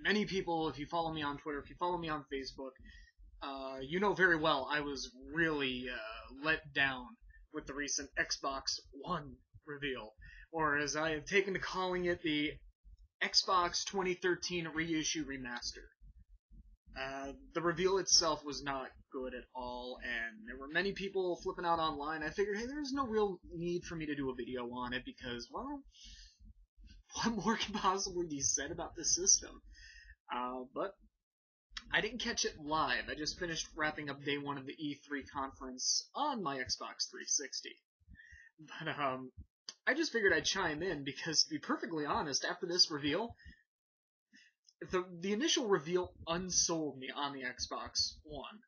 Many people, if you follow me on Twitter, if you follow me on Facebook, you know very well I was really let down with the recent Xbox One reveal, or as I have taken to calling it, the Xbox 2013 Reissue Remaster. The reveal itself was not good at all, and there were many people flipping out online. I figured, hey, there's no real need for me to do a video on it because, well, what more can possibly be said about this system? But I didn't catch it live. I just finished wrapping up day one of the E3 conference on my Xbox 360. But, I just figured I'd chime in because, to be perfectly honest, after this reveal, the initial reveal unsold me on the Xbox One.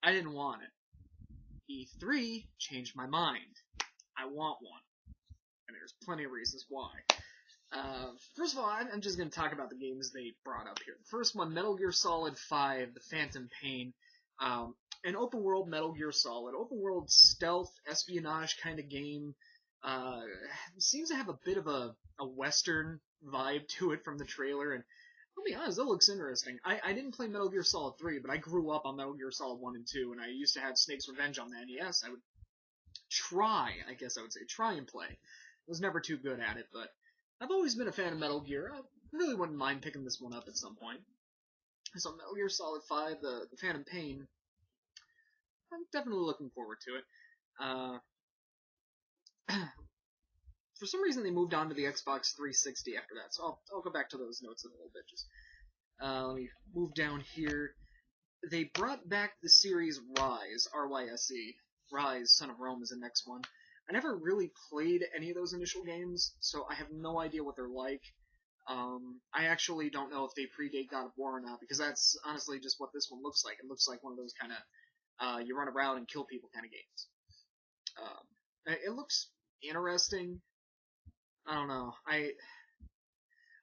I didn't want it. E3 changed my mind. I want one. And there's plenty of reasons why. First of all, I'm just going to talk about the games they brought up here. The first one, Metal Gear Solid 5, The Phantom Pain. An open-world Metal Gear Solid, open-world stealth, espionage kind of game. Seems to have a bit of a Western vibe to it from the trailer, and I'll be honest, it looks interesting. I didn't play Metal Gear Solid 3, but I grew up on Metal Gear Solid 1 and 2, and I used to have Snake's Revenge on the NES. I would try and play. I was never too good at it, but I've always been a fan of Metal Gear. I really wouldn't mind picking this one up at some point. So Metal Gear Solid 5, the Phantom Pain, I'm definitely looking forward to it. For some reason they moved on to the Xbox 360 after that, so I'll go back to those notes in a little bit. Just let me move down here. They brought back the series Rise, R-Y-S-E. Rise, Son of Rome is the next one. I never really played any of those initial games, so I have no idea what they're like. I actually don't know if they predate God of War or not, because that's honestly just what this one looks like. It looks like one of those kind of, you run around and kill people kind of games. It looks interesting. I don't know.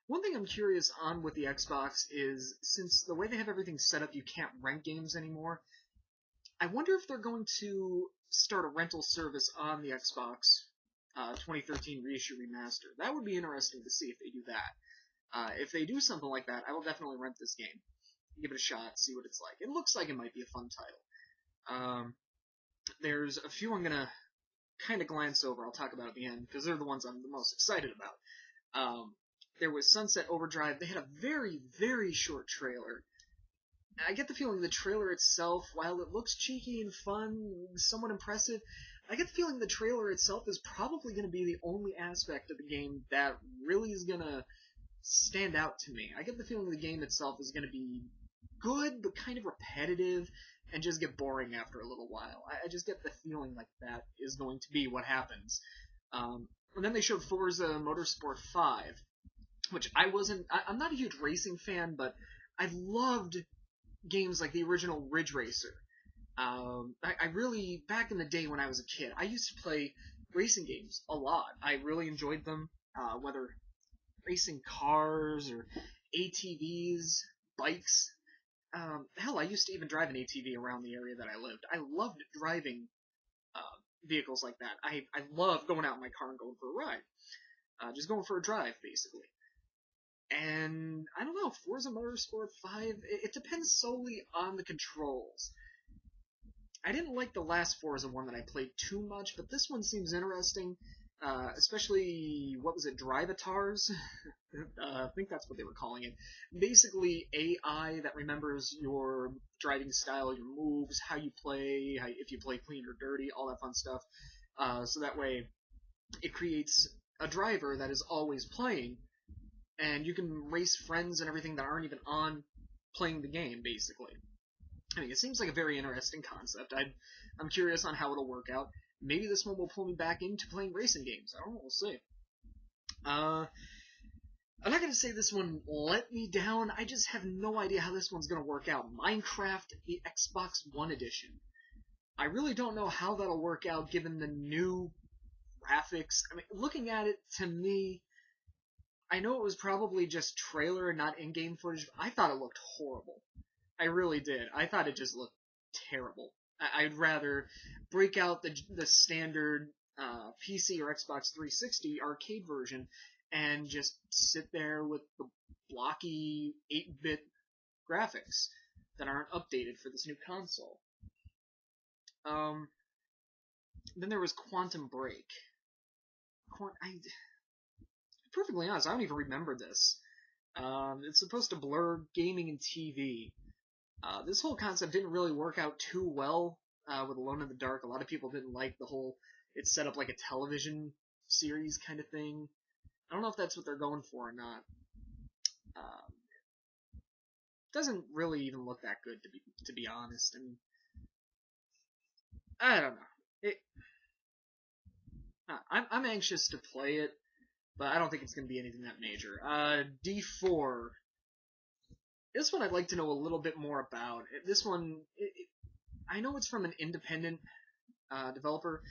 One thing I'm curious on with the Xbox is, since the way they have everything set up, you can't rent games anymore, I wonder if they're going to start a rental service on the Xbox 2013 Reissue Remaster. That would be interesting to see if they do that. If they do something like that, I will definitely rent this game. Give it a shot, see what it's like. It looks like it might be a fun title. There's a few I'm going to kind of glance over. I'll talk about at the end, because they're the ones I'm the most excited about. There was Sunset Overdrive. They had a very, very short trailer. I get the feeling the trailer itself, while it looks cheeky and fun, somewhat impressive, I get the feeling the trailer itself is probably going to be the only aspect of the game that really is going to stand out to me. I get the feeling the game itself is going to be good, but kind of repetitive, and just get boring after a little while. I just get the feeling like that is going to be what happens. And then they showed Forza Motorsport 5, which I'm not a huge racing fan, but I loved games like the original Ridge Racer. I really, back in the day when I was a kid, I used to play racing games a lot. I really enjoyed them, whether racing cars or ATVs, bikes. Hell, I used to even drive an ATV around the area that I lived. I loved driving vehicles like that. I love going out in my car and going for a ride. Just going for a drive, basically. And, I don't know, Forza Motorsport 5, it depends solely on the controls. I didn't like the last Forza one that I played too much, but this one seems interesting, especially, what was it, Drivatars? I think that's what they were calling it. Basically, AI that remembers your driving style, your moves, how you play, if you play clean or dirty, all that fun stuff. So that way, it creates a driver that is always playing, and you can race friends and everything that aren't even on playing the game, basically. I mean, it seems like a very interesting concept. I'm curious on how it'll work out. Maybe this one will pull me back into playing racing games. I don't know, we'll see. I'm not going to say this one let me down. I just have no idea how this one's going to work out. Minecraft, the Xbox One Edition. I really don't know how that'll work out given the new graphics. I mean, looking at it, to me, I know it was probably just trailer and not in-game footage. But I thought it looked horrible. I really did. I thought it just looked terrible. I'd rather break out the standard PC or Xbox 360 arcade version and just sit there with the blocky 8-bit graphics that aren't updated for this new console. Then there was Quantum Break. Perfectly honest, I don't even remember this. It's supposed to blur gaming and TV. This whole concept didn't really work out too well with Alone in the Dark. A lot of people didn't like the whole, it's set up like a television series kind of thing. I don't know if that's what they're going for or not. Doesn't really even look that good to be honest, and I don't know. I'm anxious to play it, but I don't think it's going to be anything that major. D4. This one I'd like to know a little bit more about. This one, I know it's from an independent developer.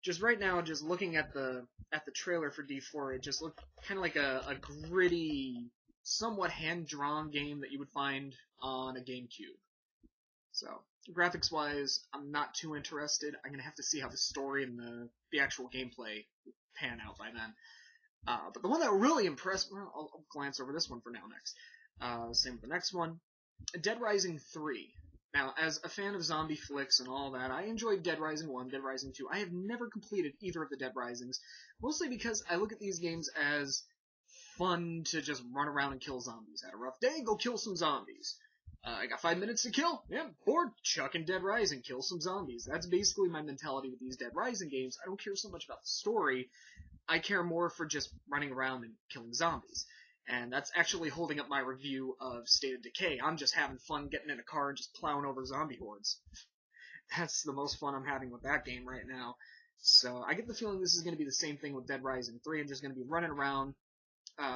Just right now, just looking at the trailer for D4, it just looked kind of like a gritty, somewhat hand-drawn game that you would find on a GameCube. So, graphics-wise, I'm not too interested. I'm going to have to see how the story and the actual gameplay pan out by then. But the one that really impressed me, I'll glance over this one for now next. Same with the next one. Dead Rising 3. Now, as a fan of zombie flicks and all that, I enjoyed Dead Rising 1, Dead Rising 2. I have never completed either of the Dead Risings, mostly because I look at these games as fun to just run around and kill zombies. Had a rough day, go kill some zombies. I got 5 minutes to kill. Yeah, bored. Chuck in Dead Rising, kill some zombies. That's basically my mentality with these Dead Rising games. I don't care so much about the story. I care more for just running around and killing zombies. And that's actually holding up my review of State of Decay. I'm just having fun getting in a car and just plowing over zombie hordes. That's the most fun I'm having with that game right now. So I get the feeling this is going to be the same thing with Dead Rising 3. I'm just going to be running around.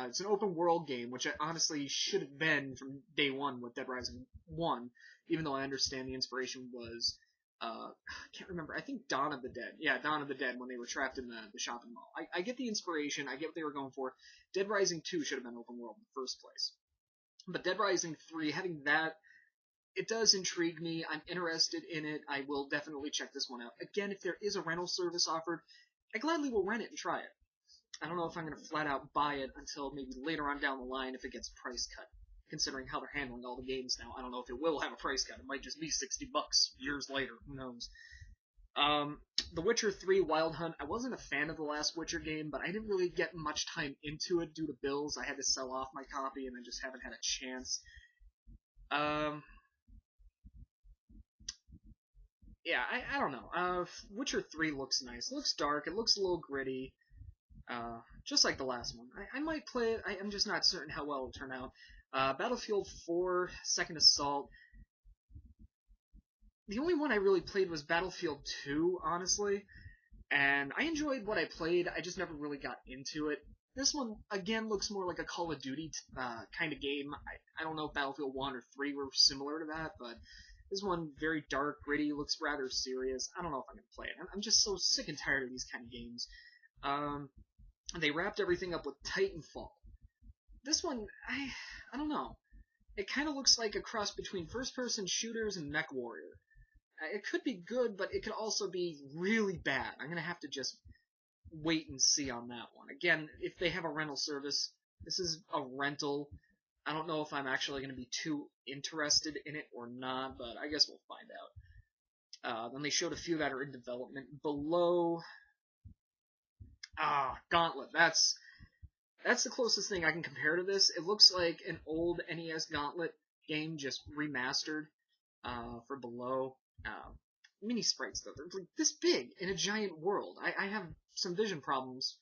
It's an open world game, which it honestly should have been from day one with Dead Rising 1, even though I understand the inspiration was, I can't remember, I think Dawn of the Dead. Yeah, Dawn of the Dead, when they were trapped in the shopping mall. I get the inspiration, I get what they were going for. Dead Rising 2 should have been open world in the first place. But Dead Rising 3, having that, it does intrigue me. I'm interested in it. I will definitely check this one out. Again, if there is a rental service offered, I gladly will rent it and try it. I don't know if I'm going to flat out buy it until maybe later on down the line if it gets price cut. Considering how they're handling all the games now, I don't know if it will have a price cut. It might just be $60 years later. Who knows? The Witcher 3 Wild Hunt. I wasn't a fan of the last Witcher game, but I didn't really get much time into it due to bills. I had to sell off my copy, and I just haven't had a chance. Yeah, I don't know. Witcher 3 looks nice. It looks dark. It looks a little gritty. Just like the last one. I might play it. I'm just not certain how well it'll turn out. Battlefield 4 Second Assault. The only one I really played was Battlefield 2, honestly. And I enjoyed what I played. I just never really got into it. This one, again, looks more like a Call of Duty kind of game. I don't know if Battlefield 1 or 3 were similar to that, but this one, very dark, gritty, looks rather serious. I don't know if I'm going to play it. I'm just so sick and tired of these kind of games. They wrapped everything up with Titanfall. This one, I don't know. It kind of looks like a cross between first-person shooters and MechWarrior. It could be good, but it could also be really bad. I'm going to have to just wait and see on that one. Again, if they have a rental service, this is a rental. I don't know if I'm actually going to be too interested in it or not, but I guess we'll find out. Then they showed a few that are in development. Below... Gauntlet. That's the closest thing I can compare to this. It looks like an old NES Gauntlet game just remastered for Below. Mini sprites, though. They're like this big in a giant world. I have some vision problems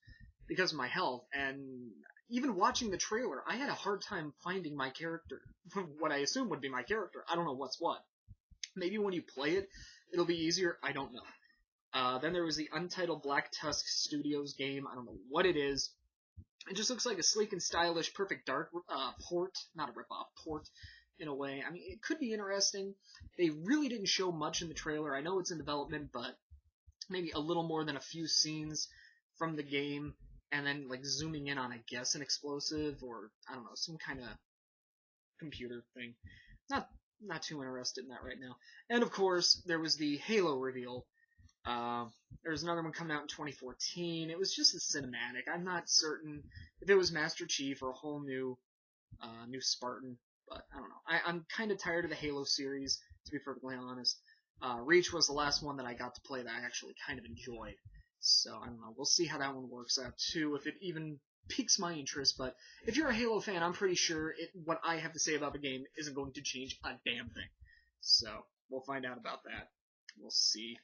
because of my health, and even watching the trailer, I had a hard time finding my character. What I assume would be my character. I don't know what's what. Maybe when you play it, it'll be easier. I don't know. Then there was the Untitled Black Tusk Studios game. I don't know what it is. It just looks like a sleek and stylish Perfect Dark port. Not a ripoff, port, in a way. I mean, it could be interesting. They really didn't show much in the trailer. I know it's in development, but maybe a little more than a few scenes from the game. and then like zooming in on, I guess, an explosive or I don't know, some kind of computer thing. Not too interested in that right now. And of course, there was the Halo reveal. There was another one coming out in 2014. It was just a cinematic. I'm not certain if it was Master Chief or a whole new Spartan, but I don't know. I'm kind of tired of the Halo series, to be perfectly honest. Reach was the last one that I got to play that I actually kind of enjoyed. So I don't know. We'll see how that one works out too, if it even piques my interest. But if you're a Halo fan, I'm pretty sure what I have to say about the game isn't going to change a damn thing. So we'll find out about that. We'll see.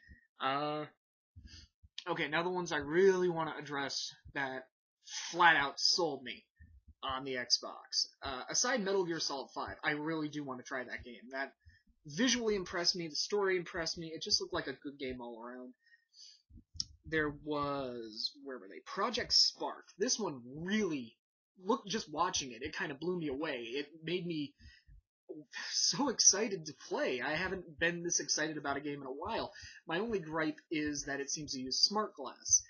Okay, now the ones I really want to address that flat out sold me on the Xbox. Aside Metal Gear Solid 5, I really do want to try that game. That visually impressed me, the story impressed me, it just looked like a good game all around. There was, where were they? Project Spark. This one really, just watching it, it kind of blew me away. It made me so excited to play. I haven't been this excited about a game in a while. My only gripe is that it seems to use smart glass.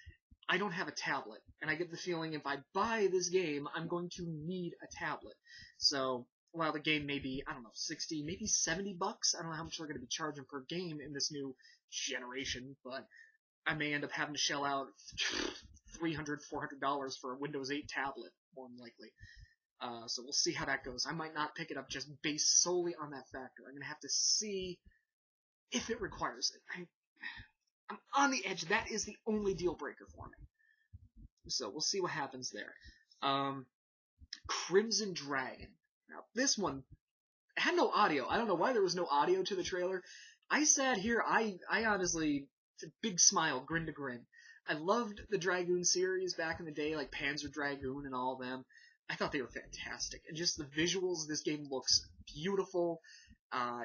I don't have a tablet, and I get the feeling if I buy this game, I'm going to need a tablet. So, while the game may be, I don't know, 60, maybe $70, I don't know how much they're going to be charging per game in this new generation, but I may end up having to shell out $300, $400 for a Windows 8 tablet, more than likely. So we'll see how that goes. I might not pick it up just based solely on that factor. I'm going to have to see if it requires it. I'm on the edge. That is the only deal breaker for me. So we'll see what happens there. Crimson Dragon. Now, this one had no audio. I don't know why there was no audio to the trailer. I sat here, I honestly, big smile, grin to grin. I loved the Dragoon series back in the day, like Panzer Dragoon and all of them. I thought they were fantastic. And just the visuals, this game looks beautiful.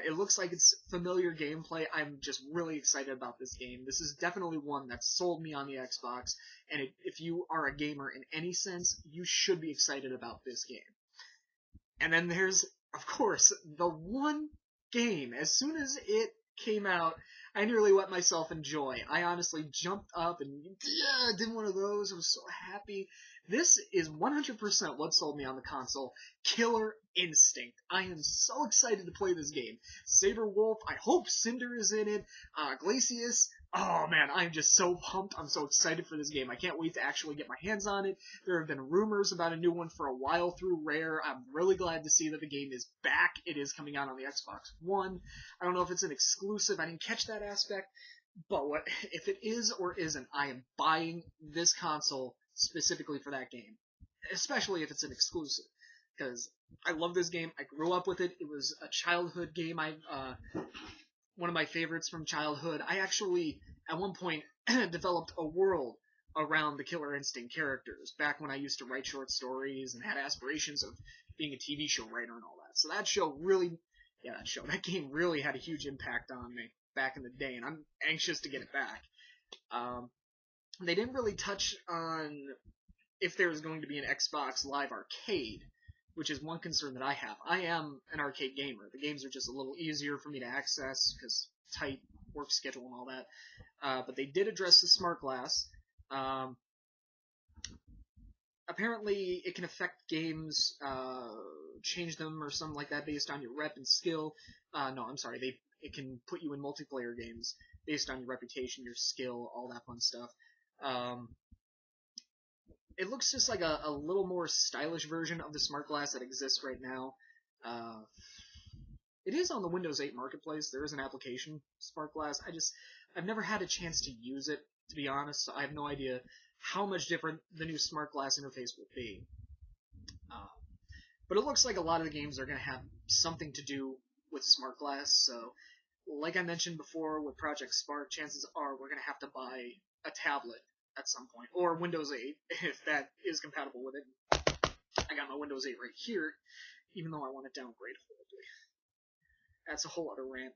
It looks like it's familiar gameplay. I'm just really excited about this game. This is definitely one that sold me on the Xbox, and if you are a gamer in any sense, you should be excited about this game. And then there's, of course, the one game, as soon as it came out, I nearly let myself enjoy. I honestly jumped up and did one of those. I was so happy. This is 100% what sold me on the console. Killer Instinct. I am so excited to play this game. Saber Wolf, I hope Cinder is in it. Glacius. Oh man, I'm just so pumped. I'm so excited for this game. I can't wait to actually get my hands on it. There have been rumors about a new one for a while through Rare. I'm really glad to see that the game is back. It is coming out on the Xbox One. I don't know if it's an exclusive. I didn't catch that aspect. But if it is or isn't, I am buying this console specifically for that game. Especially if it's an exclusive. Because I love this game. I grew up with it. It was a childhood game. One of my favorites from childhood. I actually, at one point, developed a world around the Killer Instinct characters, back when I used to write short stories and had aspirations of being a TV show writer and all that. So that game really had a huge impact on me back in the day, and I'm anxious to get it back. They didn't really touch on if there's going to be an Xbox Live Arcade, which is one concern that I have. I am an arcade gamer. The games are just a little easier for me to access because tight work schedule and all that. But they did address the smart glass. Apparently, it can affect games, change them or something like that based on your rep and skill. No, I'm sorry. It can put you in multiplayer games based on your reputation, your skill, all that fun stuff. It looks just like a little more stylish version of the smart glass that exists right now. It is on the Windows 8 marketplace. There is an application, Smart Glass. I've never had a chance to use it, to be honest, so I have no idea how much different the new Smart Glass interface will be. But it looks like a lot of the games are going to have something to do with Smart Glass, so like I mentioned before with Project Spark, chances are we're going to have to buy a tablet at some point, or Windows 8, if that is compatible with it. I got my Windows 8 right here, even though I want to downgrade horribly. That's a whole other rant.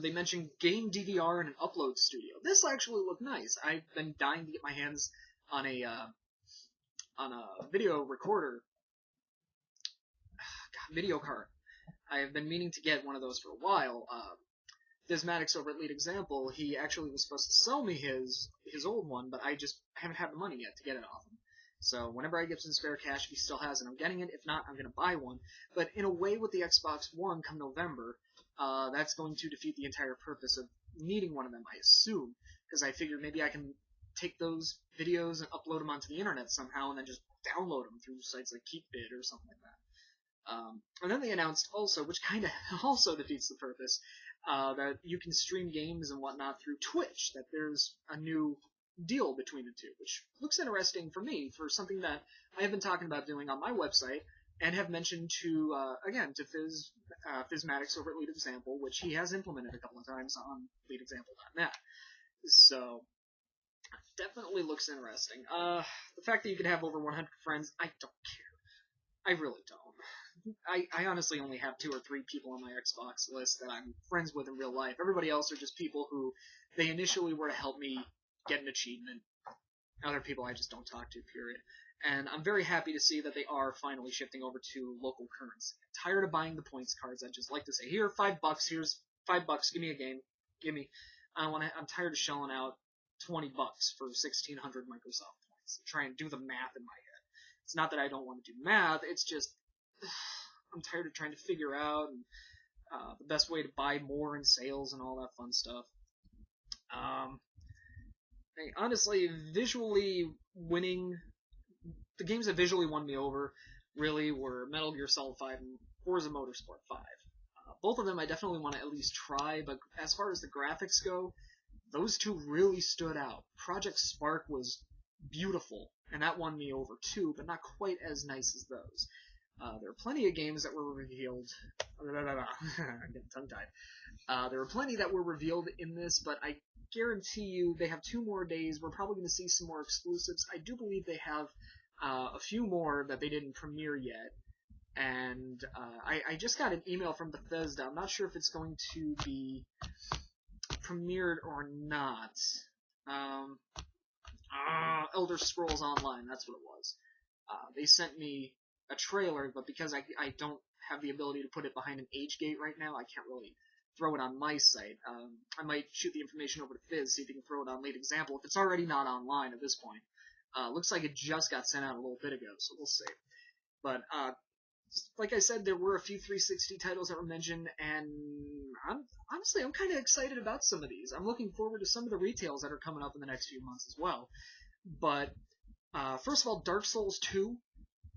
They mentioned game DVR and an upload studio. This actually looked nice. I've been dying to get my hands on a video recorder. Video card. I have been meaning to get one of those for a while. Fizmatics over at Lead Example, he actually was supposed to sell me his old one, but I haven't had the money yet to get it off him. So whenever I get some spare cash, if he still has it, I'm getting it. If not, I'm going to buy one. But in a way, with the Xbox One come November, that's going to defeat the entire purpose of needing one of them, I assume, because I figured maybe I can take those videos and upload them onto the internet somehow, and then just download them through sites like KeepBit or something like that. And then they announced also, which kind of also defeats the purpose, that you can stream games and whatnot through Twitch, that there's a new deal between the two, which looks interesting for me, for something that I have been talking about doing on my website, and have mentioned to, again, to Fizmatics over at Lead Example, which he has implemented a couple of times on leadexample.net. So, definitely looks interesting. The fact that you can have over 100 friends, I don't care. I really don't. I honestly only have 2 or 3 people on my Xbox list that I'm friends with in real life. Everybody else are just people who they initially were to help me get an achievement. Other people I just don't talk to, period. And I'm very happy to see that they are finally shifting over to local currency. I'm tired of buying the points cards. I'd just like to say, here, $5, here's $5, give me a game. Give me. I'm tired of shelling out $20 for 1,600 Microsoft points. Try and do the math in my head. It's not that I don't want to do math, it's just I'm tired of trying to figure out the best way to buy more in sales and all that fun stuff. Honestly, visually winning, the games that visually won me over really were Metal Gear Solid 5 and Forza Motorsport 5. Both of them I definitely want to at least try, but as far as the graphics go, those two really stood out. Project Spark was beautiful, and that won me over too, but not quite as nice as those. There are plenty of games that were revealed. I'm getting tongue-tied. There were plenty that were revealed in this, but I guarantee you they have 2 more days. We're probably going to see some more exclusives. I do believe they have a few more that they didn't premiere yet. And I just got an email from Bethesda. I'm not sure if it's going to be premiered or not. Elder Scrolls Online, that's what it was. They sent me a trailer, but because I don't have the ability to put it behind an age gate right now, I can't really throw it on my site. I might shoot the information over to Fizz, see if he can throw it on Lead Example, if it's already not online at this point. Looks like it just got sent out a little bit ago, so we'll see. But, like I said, there were a few 360 titles that were mentioned, and I'm kind of excited about some of these. I'm looking forward to some of the retails that are coming up in the next few months as well. But, first of all, Dark Souls 2.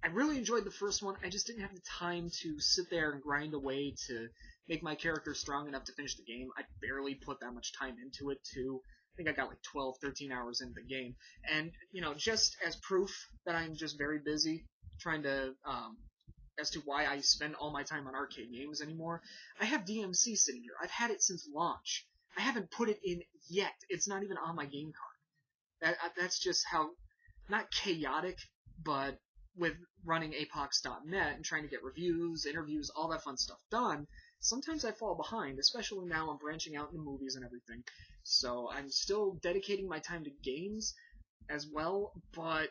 I really enjoyed the first one. I just didn't have the time to sit there and grind away to make my character strong enough to finish the game. I barely put that much time into it, too. I think I got like 12, 13 hours into the game. And, just as proof that I'm just very busy trying to, as to why I spend all my time on arcade games anymore, I have DMC sitting here. I've had it since launch. I haven't put it in yet. It's not even on my game card. That's just how, not chaotic, but with running Apox.net and trying to get reviews, interviews, all that fun stuff done, sometimes I fall behind, especially now I'm branching out into movies and everything. So I'm still dedicating my time to games as well, but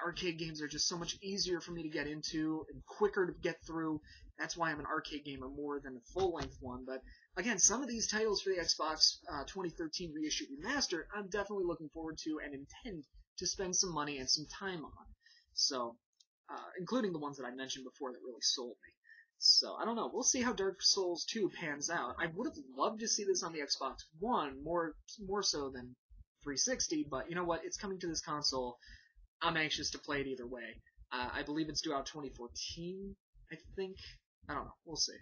arcade games are just so much easier for me to get into and quicker to get through. That's why I'm an arcade gamer more than a full-length one. But again, some of these titles for the Xbox 2013 Reissue Remastered, I'm definitely looking forward to and intend to spend some money and some time on. So, including the ones that I mentioned before that really sold me. So, I don't know. We'll see how Dark Souls 2 pans out. I would have loved to see this on the Xbox One, more so than 360, but you know what? It's coming to this console. I'm anxious to play it either way. I believe it's due out 2014, I think. I don't know. We'll see.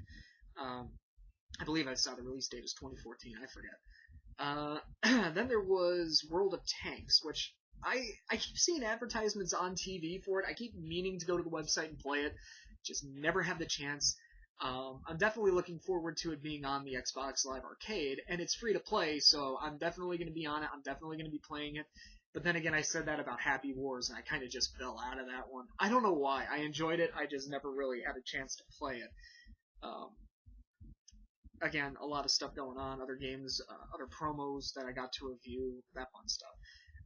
I believe I saw the release date is 2014. I forget. Then there was World of Tanks, which I keep seeing advertisements on TV for it. I keep meaning to go to the website and play it. Just never have the chance. I'm definitely looking forward to it being on the Xbox Live Arcade, and it's free to play, so I'm definitely going to be on it. I'm definitely going to be playing it. But then again, I said that about Happy Wars, and I kind of just fell out of that one. I don't know why. I enjoyed it. I just never really had a chance to play it. Again, a lot of stuff going on. Other games, other promos that I got to review, that fun stuff.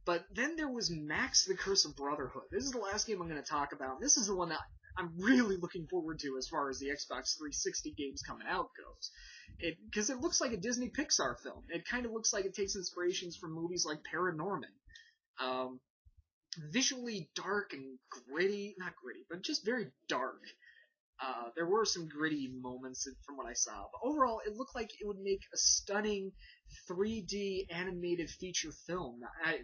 But then there was Max the Curse of Brotherhood. This is the last game I'm going to talk about. This is the one that I'm really looking forward to as far as the Xbox 360 games coming out goes. Because it looks like a Disney Pixar film. It kind of looks like it takes inspirations from movies like Paranorman. Visually dark and gritty, not gritty, but just very dark. There were some gritty moments from what I saw, but overall, it looked like it would make a stunning 3D animated feature film. I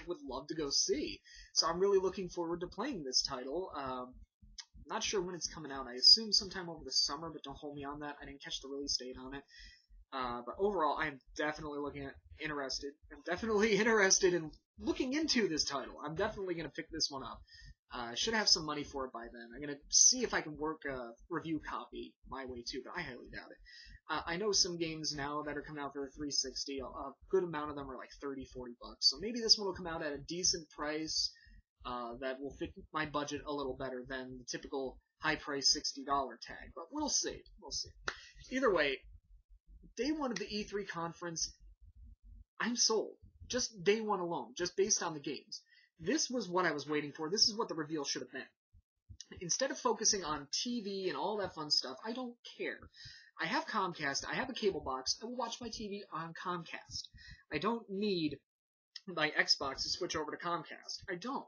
would love to go see. So I'm really looking forward to playing this title. Not sure when it's coming out. I assume sometime over the summer, but don't hold me on that. I didn't catch the release date on it. But overall, I'm definitely interested. I'm definitely interested in looking into this title. I'm definitely going to pick this one up. I should have some money for it by then. I'm going to see if I can work a review copy my way too, but I highly doubt it. I know some games now that are coming out for 360, a good amount of them are like $30, $40. So maybe this one will come out at a decent price that will fit my budget a little better than the typical high price $60 tag. But we'll see. We'll see. Either way, day one of the E3 conference, I'm sold. Just day one alone, just based on the games. This was what I was waiting for. This is what the reveal should have been. Instead of focusing on TV and all that fun stuff, I don't care. I have Comcast. I have a cable box. I will watch my TV on Comcast. I don't need my Xbox to switch over to Comcast. I don't.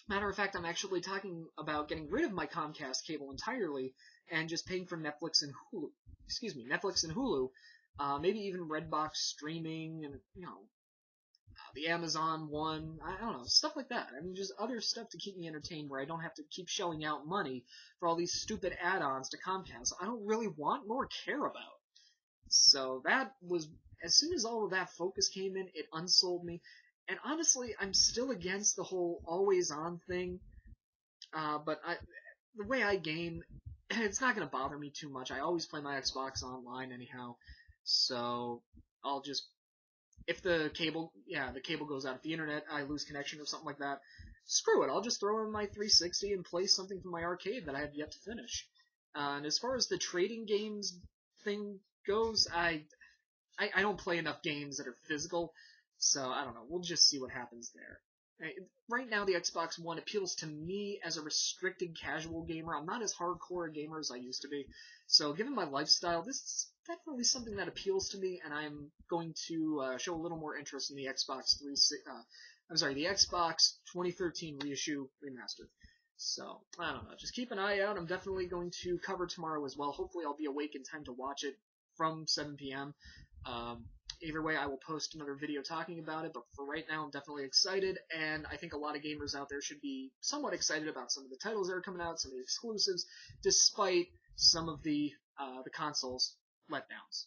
Matter of fact, I'm actually talking about getting rid of my Comcast cable entirely and just paying for Netflix and Hulu. Netflix and Hulu. Maybe even Redbox streaming and, the Amazon one. I don't know, stuff like that. I mean, just other stuff to keep me entertained where I don't have to keep shelling out money for all these stupid add-ons to Comcast I don't really want nor care about. So that was, as soon as all of that focus came in, it unsold me. And honestly, I'm still against the whole always-on thing. But the way I game, it's not going to bother me too much. I always play my Xbox online anyhow. So I'll just, if the cable goes out, if the internet, I lose connection or something like that, screw it. I'll just throw in my 360 and play something from my arcade that I have yet to finish. And as far as the trading games thing goes, I don't play enough games that are physical, so I don't know. We'll just see what happens there. Right now, the Xbox One appeals to me as a restricted casual gamer. I'm not as hardcore a gamer as I used to be. So given my lifestyle, this is definitely something that appeals to me, and I'm going to show a little more interest in the Xbox the Xbox 2013 reissue remastered. So, I don't know. Just keep an eye out. I'm definitely going to cover tomorrow as well. Hopefully I'll be awake in time to watch it from 7 p.m. Either way, I will post another video talking about it, but for right now, I'm definitely excited, and I think a lot of gamers out there should be somewhat excited about some of the titles that are coming out, some of the exclusives, despite some of the consoles letdowns.